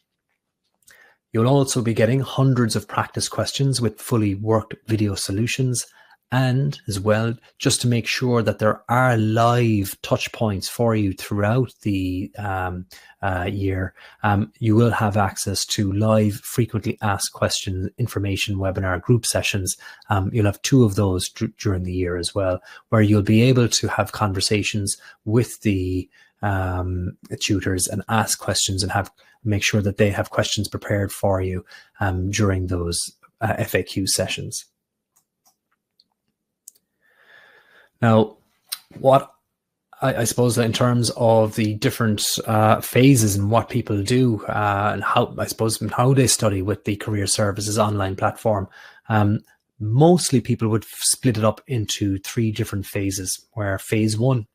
A: You'll also be getting hundreds of practice questions with fully worked video solutions, and as well, just to make sure that there are live touch points for you throughout the year, you will have access to live frequently asked questions information webinar group sessions. You'll have 2 of those during the year as well, where you'll be able to have conversations with the tutors and ask questions and make sure that they have questions prepared for you during those FAQ sessions. Now, what I suppose that in terms of the different phases and what people do and how they study with the Career Services online platform, mostly people would split it up into 3 different phases, where phase 1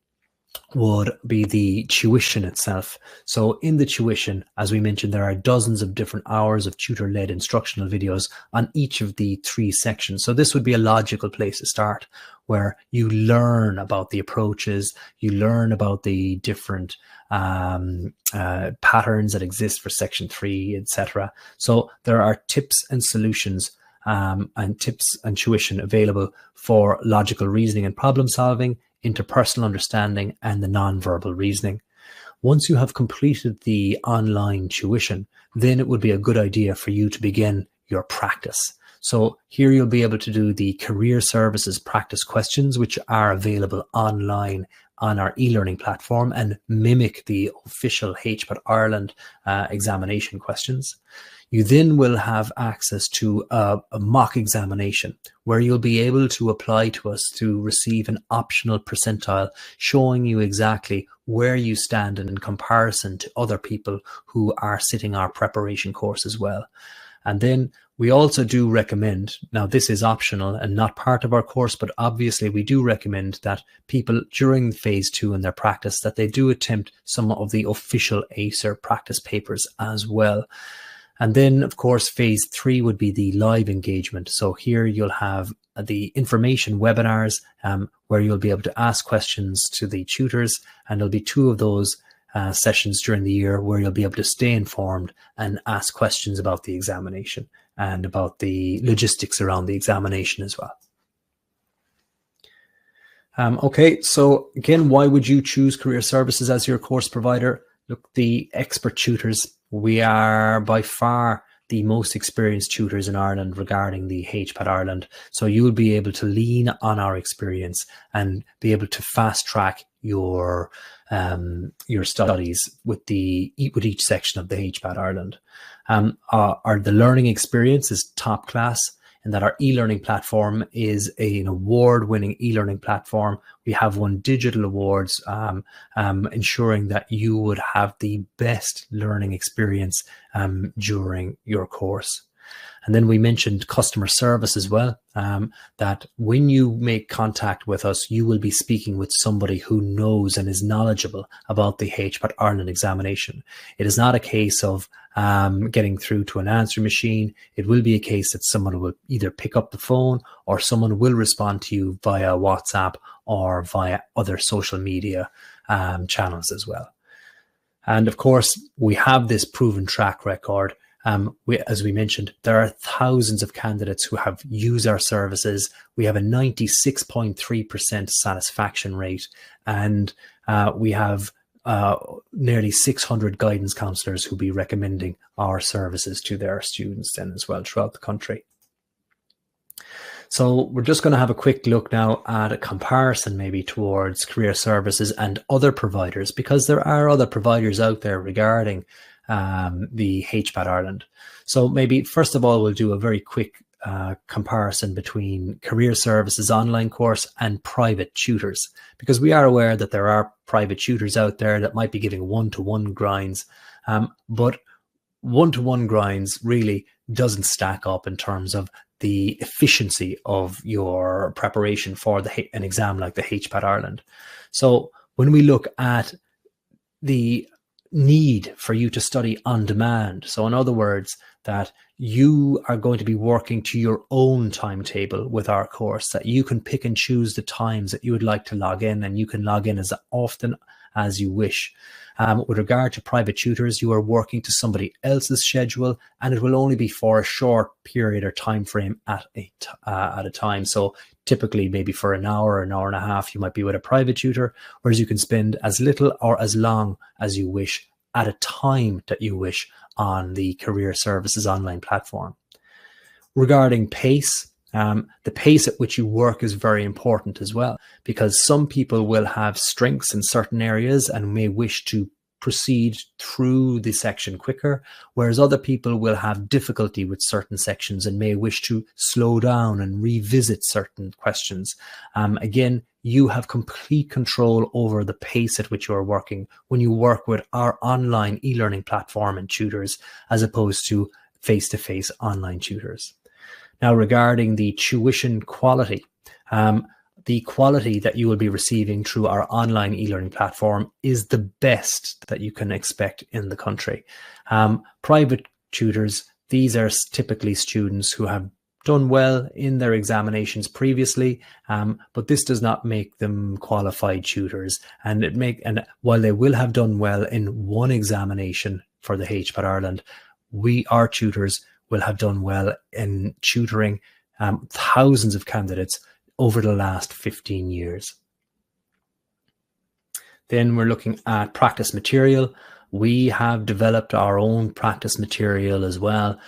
A: would be the tuition itself. So in the tuition, as we mentioned, there are dozens of different hours of tutor-led instructional videos on each of the 3 sections. So this would be a logical place to start, where you learn about the approaches, you learn about the different patterns that exist for section 3, etc. So there are tips and solutions and tips and tuition available for logical reasoning and problem solving, interpersonal understanding, and the non-verbal reasoning. Once you have completed the online tuition, then it would be a good idea for you to begin your practice. So here you'll be able to do the Career Services practice questions, which are available online on our e-learning platform and mimic the official HPAT Ireland examination questions. You then will have access to a mock examination where you'll be able to apply to us to receive an optional percentile showing you exactly where you stand in comparison to other people who are sitting our preparation course as well. And then we also do recommend, now this is optional and not part of our course, but obviously we do recommend that people during phase 2 in their practice, that they do attempt some of the official ACER practice papers as well. And then, of course, phase 3 would be the live engagement. So here you'll have the information webinars where you'll be able to ask questions to the tutors, and there'll be 2 of those sessions during the year where you'll be able to stay informed and ask questions about the examination and about the logistics around the examination as well. Okay, so again, why would you choose Career Services as your course provider? Look, the expert tutors, we are by far the most experienced tutors in Ireland regarding the HPAT Ireland. So you will be able to lean on our experience and be able to fast track your studies with each section of the HPAT Ireland. The learning experience is top class, and that our e-learning platform is an award-winning e-learning platform. We have won digital awards, ensuring that you would have the best learning experience during your course. And then we mentioned customer service as well, that when you make contact with us, you will be speaking with somebody who knows and is knowledgeable about the HPAT Ireland examination. It is not a case of getting through to an answer machine. It will be a case that someone will either pick up the phone or someone will respond to you via WhatsApp or via other social media channels as well. And of course, we have this proven track record. As we mentioned, there are thousands of candidates who have used our services. We have a 96.3% satisfaction rate, and we have nearly 600 guidance counsellors who be recommending our services to their students then as well throughout the country. So we're just going to have a quick look now at a comparison maybe towards Career Services and other providers, because there are other providers out there regarding the HPAT Ireland. So maybe first of all, we'll do a very quick comparison between Career Services online course and private tutors, because we are aware that there are private tutors out there that might be giving one-to-one grinds, but one-to-one grinds really doesn't stack up in terms of the efficiency of your preparation for an exam like the HPAT Ireland. So when we look at the need for you to study on demand, so in other words, that you are going to be working to your own timetable with our course, that you can pick and choose the times that you would like to log in, and you can log in as often as you wish. With regard to private tutors, you are working to somebody else's schedule, and it will only be for a short period or time frame at a time. So typically maybe for an hour and a half, you might be with a private tutor, whereas you can spend as little or as long as you wish at a time that you wish on the Career Services online platform. Regarding pace, the pace at which you work is very important as well, because some people will have strengths in certain areas and may wish to proceed through the section quicker, whereas other people will have difficulty with certain sections and may wish to slow down and revisit certain questions. Again, you have complete control over the pace at which you are working when you work with our online e-learning platform and tutors, as opposed to face-to-face online tutors. Now, regarding the tuition quality, the quality that you will be receiving through our online e-learning platform is the best that you can expect in the country. Private tutors, these are typically students who have done well in their examinations previously, but this does not make them qualified tutors. And while they will have done well in one examination for the HPAT Ireland, our tutors will have done well in tutoring thousands of candidates over the last 15 years. Then we're looking at practice material. We have developed our own practice material as well,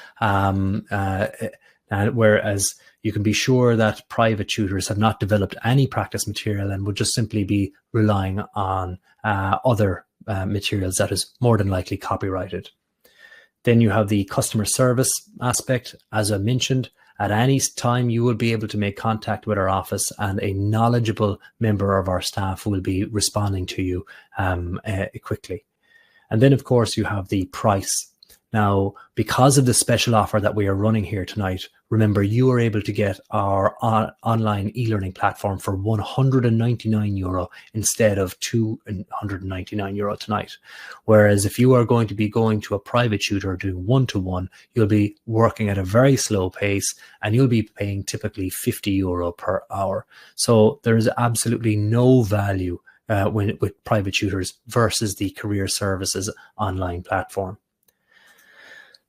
A: whereas you can be sure that private tutors have not developed any practice material and would just simply be relying on other materials that is more than likely copyrighted. Then you have the customer service aspect. As I mentioned, at any time you will be able to make contact with our office, and a knowledgeable member of our staff will be responding to you quickly. And then, of course, you have the price. Now, because of the special offer that we are running here tonight, remember, you are able to get our online e-learning platform for €199 instead of €299 tonight. Whereas if you are going to be going to a private tutor doing one-to-one, you'll be working at a very slow pace, and you'll be paying typically €50 per hour. So there's absolutely no value with private tutors versus the Career Services online platform.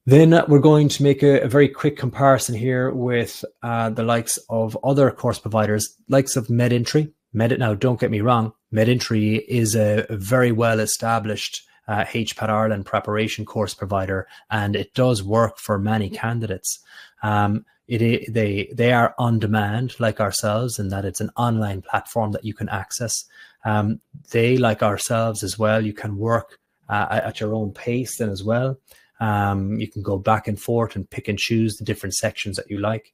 A: Then we're going to make a very quick comparison here with the likes of other course providers, likes of MedEntry. Now, don't get me wrong, MedEntry is a very well-established HPAT Ireland preparation course provider, and it does work for many candidates. They are on demand like ourselves, in that it's an online platform that you can access. They, like ourselves as well, you can work at your own pace then as well. You can go back and forth and pick and choose the different sections that you like.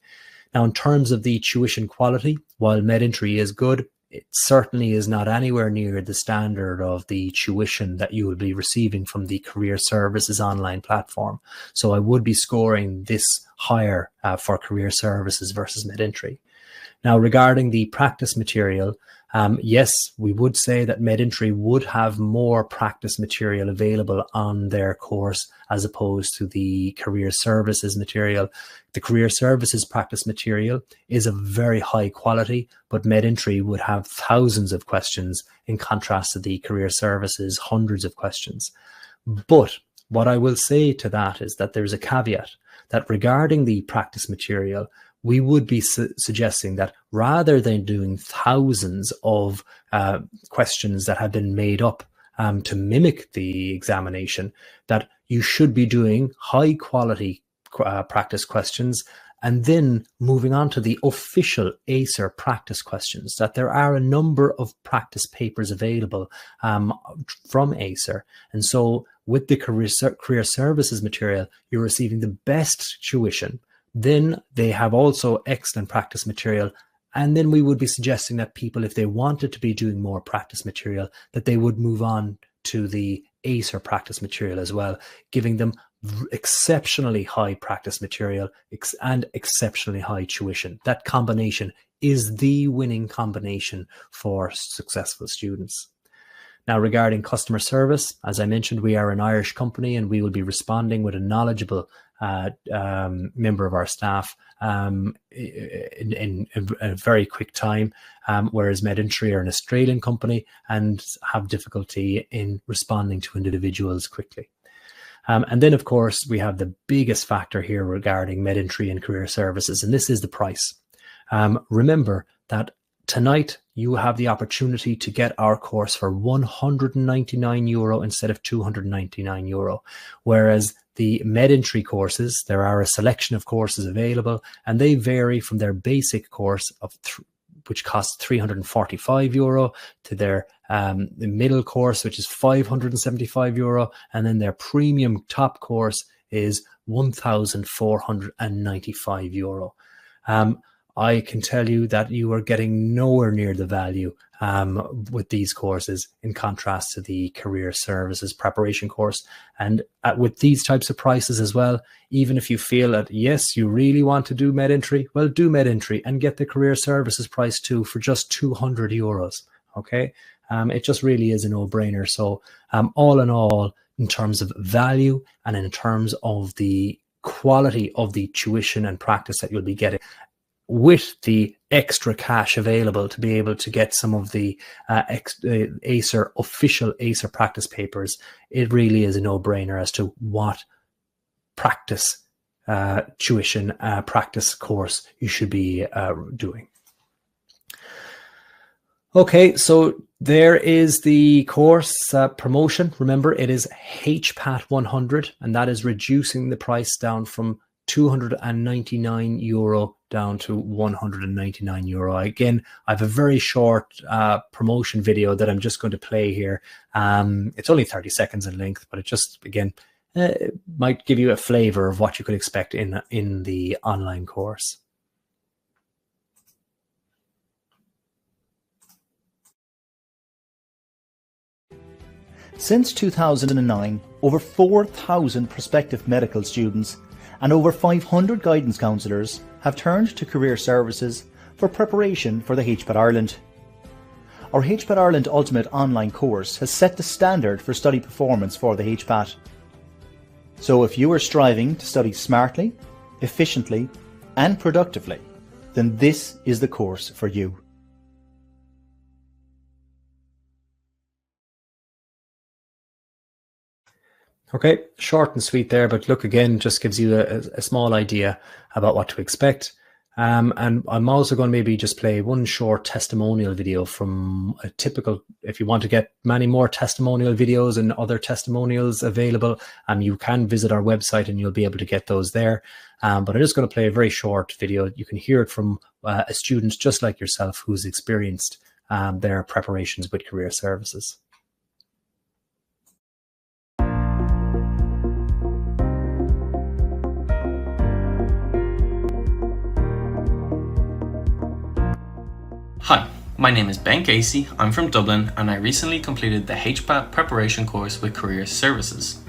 A: Now, in terms of the tuition quality, while MedEntry is good, it certainly is not anywhere near the standard of the tuition that you will be receiving from the Career Services online platform. So I would be scoring this higher for Career Services versus MedEntry. Now, regarding the practice material, yes, we would say that MedEntry would have more practice material available on their course as opposed to the Career Services material. The Career Services practice material is of very high quality, but MedEntry would have thousands of questions in contrast to the Career Services hundreds of questions. But what I will say to that is that there's a caveat that regarding the practice material, we would be suggesting that rather than doing thousands of questions that have been made up to mimic the examination, that you should be doing high quality practice questions, and then moving on to the official ACER practice questions, that there are a number of practice papers available from ACER. And so with the Career Services material, you're receiving the best tuition. Then they have also excellent practice material. And then we would be suggesting that people, if they wanted to be doing more practice material, that they would move on to the ACER practice material as well, giving them exceptionally high practice material and exceptionally high tuition. That combination is the winning combination for successful students. Now, regarding customer service, as I mentioned, we are an Irish company, and we will be responding with a knowledgeable member of our staff in a very quick time, whereas MedEntry are an Australian company and have difficulty in responding to individuals quickly. And then, of course, we have the biggest factor here regarding MedEntry and Career Services, and this is the price. Remember that tonight you have the opportunity to get our course for €199 instead of €299, whereas the MedEntry courses, there are a selection of courses available, and they vary from their basic course of which costs €345 to their middle course, which is €575, and then their premium top course is €1,495. I can tell you that you are getting nowhere near the value with these courses in contrast to the Career Services preparation course. And with these types of prices as well, even if you feel that, yes, you really want to do MedEntry, well, do MedEntry and get the Career Services price too for just €200. Okay. It just really is a no-brainer. So all in all, in terms of value and in terms of the quality of the tuition and practice that you'll be getting, with the extra cash available to be able to get some of the official ACER practice papers, it really is a no-brainer as to what practice tuition practice course you should be doing. Okay, so there is the course promotion. Remember, it is HPAT 100, and that is reducing the price down from €299 down to €199. Again, I have a very short promotion video that I'm just going to play here. It's only 30 seconds in length, but it just, again, It might give you a flavor of what you could expect in the online course.
B: Since 2009, over 4,000 prospective medical students and over 500 guidance counsellors have turned to career services for preparation for the HPAT Ireland. Our HPAT Ireland Ultimate online course has set the standard for study performance for the HPAT. So if you are striving to study smartly, efficiently and productively, then this is the course for you.
A: Okay, short and sweet there, but look, again, just gives you a small idea about what to expect. And I'm also going to maybe just play one short testimonial video from a typical, if you want to get many more testimonial videos and other testimonials available, you can visit our website and you'll be able to get those there. But I'm just going to play a very short video. You can hear it from a student just like yourself who's experienced their preparations with career services.
C: Hi, my name is Ben Casey, I'm from Dublin and I recently completed the HPAT preparation course with Career Services.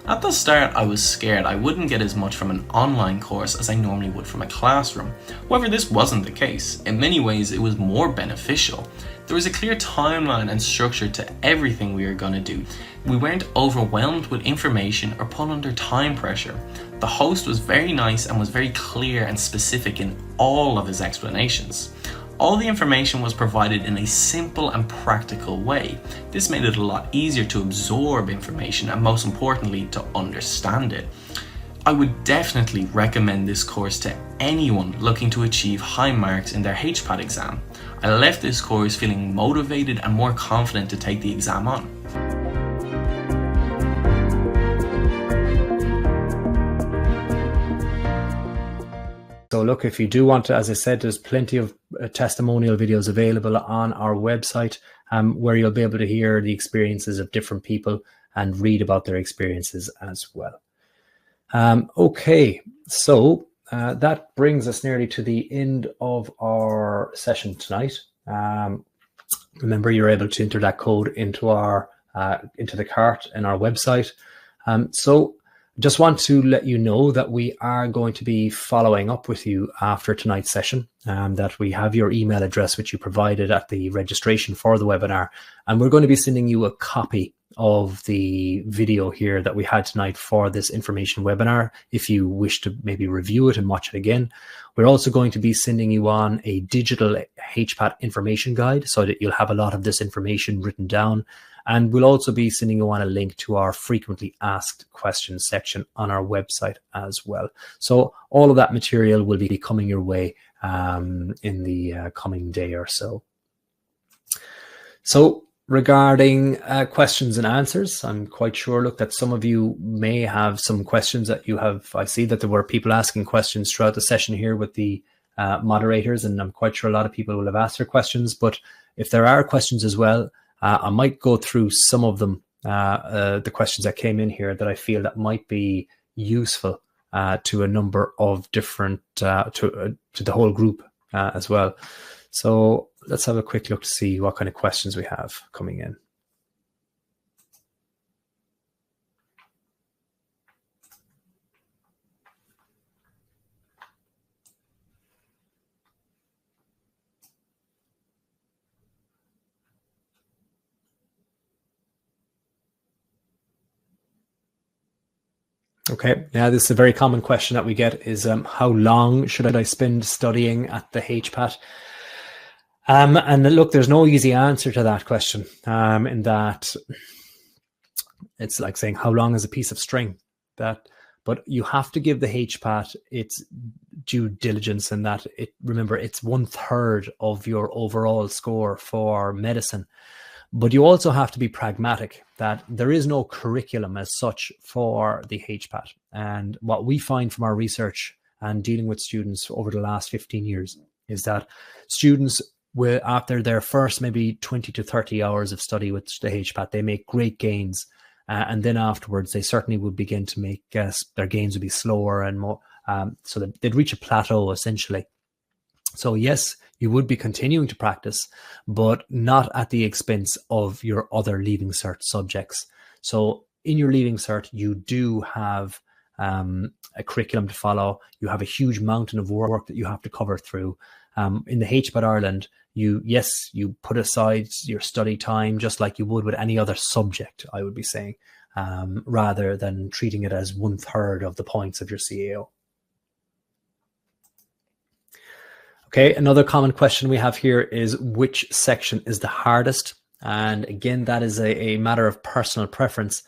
C: At the start I was scared I wouldn't get as much from an online course as I normally would from a classroom. However, this wasn't the case. In many ways it was more beneficial. There was a clear timeline and structure to everything we were going to do. We weren't overwhelmed with information or put under time pressure. The host was very nice and was very clear and specific in all of his explanations. All the information was provided in a simple and practical way. This made it a lot easier to absorb information and, most importantly, to understand it. I would definitely recommend this course to anyone looking to achieve high marks in their HPAT exam. I left this course feeling motivated and more confident to take the exam on.
A: So look, if you do want to, as I said, there's plenty of testimonial videos available on our website where you'll be able to hear the experiences of different people and read about their experiences as well. Okay, so that brings us nearly to the end of our session tonight. Remember, you're able to enter that code into the cart in our website. So just want to let you know that we are going to be following up with you after tonight's session, that we have your email address, which you provided at the registration for the webinar. And we're going to be sending you a copy of the video here that we had tonight for this information webinar, if you wish to maybe review it and watch it again. We're also going to be sending you on a digital HPAT information guide so that you'll have a lot of this information written down. And we'll also be sending you on a link to our frequently asked questions section on our website as well. So all of that material will be coming your way in the coming day or so. So regarding questions and answers, I'm quite sure, look, that some of you may have some questions that you have. I see that there were people asking questions throughout the session here with the moderators, and I'm quite sure a lot of people will have asked their questions. But if there are questions as well, I might go through some of them, the questions that came in here that I feel that might be useful to a number of different, to the whole group as well. So let's have a quick look to see what kind of questions we have coming in. Okay, yeah, this is a very common question that we get is how long should I spend studying at the HPAT? And look, there's no easy answer to that question, in that it's like saying how long is a piece of string. But you have to give the HPAT its due diligence in that remember, it's 1/3 of your overall score for medicine. But you also have to be pragmatic that there is no curriculum as such for the HPAT. And what we find from our research and dealing with students over the last 15 years is that students will, after their first maybe 20 to 30 hours of study with the HPAT, they make great gains. and then afterwards they certainly would begin to make their gains would be slower and more, so that they'd reach a plateau essentially. So yes, you would be continuing to practice, but not at the expense of your other Leaving Cert subjects. So in your Leaving Cert, you do have a curriculum to follow. You have a huge mountain of work that you have to cover through. In the HPAT Ireland, you put aside your study time just like you would with any other subject, I would be saying, rather than treating it as 1/3 of the points of your CAO. Okay, another common question we have here is which section is the hardest? And again, that is a matter of personal preference.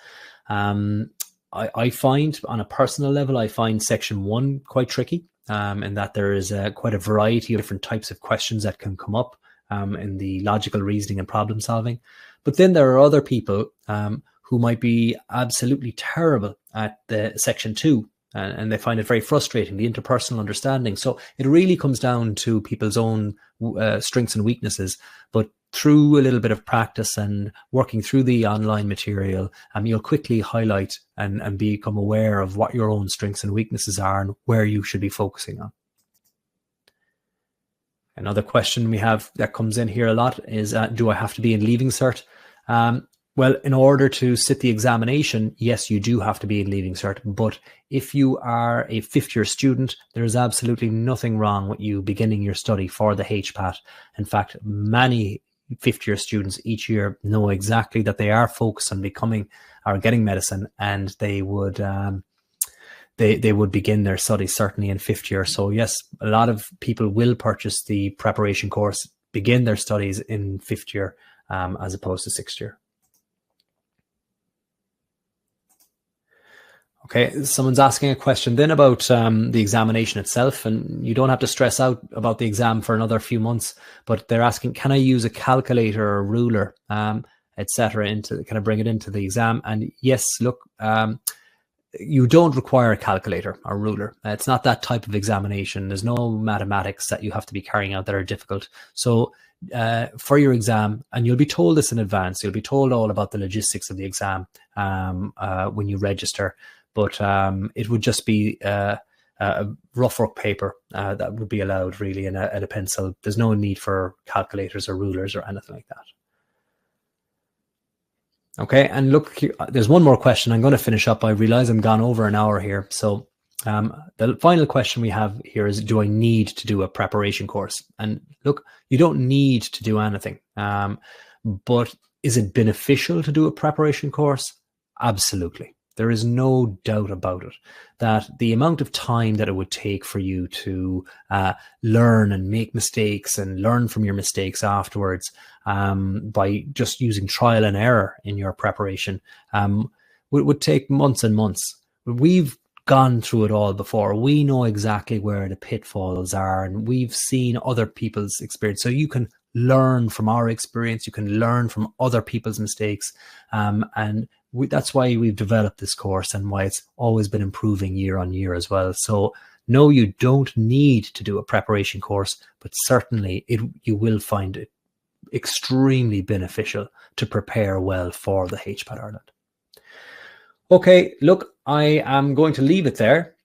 A: I find on a personal level, I find section 1 quite tricky, in that there is quite a variety of different types of questions that can come up in the logical reasoning and problem solving. But then there are other people who might be absolutely terrible at the section 2. And they find it very frustrating, the interpersonal understanding. So it really comes down to people's own strengths and weaknesses. But through a little bit of practice and working through the online material, you'll quickly highlight and become aware of what your own strengths and weaknesses are and where you should be focusing on. Another question we have that comes in here a lot is, do I have to be in Leaving Cert? Well, in order to sit the examination, yes, you do have to be in Leaving Cert. But if you are a 5th-year student, there is absolutely nothing wrong with you beginning your study for the HPAT. In fact, many 5th-year students each year know exactly that they are focused on becoming or getting medicine, and they would begin their studies certainly in 5th year. So yes, a lot of people will purchase the preparation course, begin their studies in 5th year as opposed to 6th year. Okay, someone's asking a question then about the examination itself, and you don't have to stress out about the exam for another few months, but they're asking, can I use a calculator or ruler, etc., can I bring it into the exam? And yes, look, you don't require a calculator or ruler. It's not that type of examination. There's no mathematics that you have to be carrying out that are difficult. So for your exam, and you'll be told this in advance, you'll be told all about the logistics of the exam when you register. But it would just be a rough work paper that would be allowed really, and a pencil. There's no need for calculators or rulers or anything like that. Okay, and look, there's one more question. I'm going to finish up. I realize I'm gone over an hour here. So the final question we have here is, do I need to do a preparation course? And look, you don't need to do anything. But is it beneficial to do a preparation course? Absolutely. There is no doubt about it, that the amount of time that it would take for you to learn and make mistakes and learn from your mistakes afterwards by just using trial and error in your preparation would take months and months. We've gone through it all before. We know exactly where the pitfalls are, and we've seen other people's experience. So you can learn from our experience, you can learn from other people's mistakes, and that's why we've developed this course and why it's always been improving year on year as well. So no, you don't need to do a preparation course, but certainly you will find it extremely beneficial to prepare well for the HPAT Ireland. Okay, look, I am going to leave it there.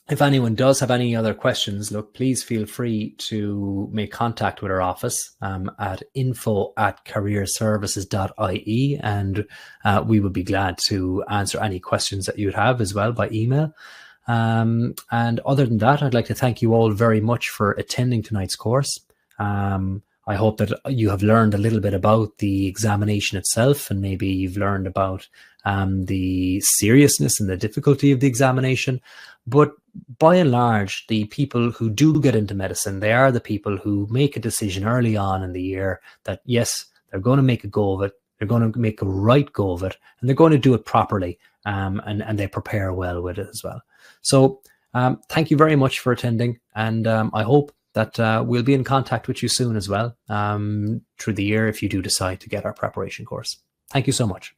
A: If anyone does have any other questions, look, please feel free to make contact with our office at info@careerservices.ie, and we would be glad to answer any questions that you'd have as well by email. And other than that, I'd like to thank you all very much for attending tonight's course. I hope that you have learned a little bit about the examination itself, and maybe you've learned about the seriousness and the difficulty of the examination. But by and large, the people who do get into medicine, they are the people who make a decision early on in the year that, yes, they're going to make a go of it. They're going to make a right go of it, and they're going to do it properly, and they prepare well with it as well. So thank you very much for attending, and I hope that we'll be in contact with you soon as well through the year if you do decide to get our preparation course. Thank you so much.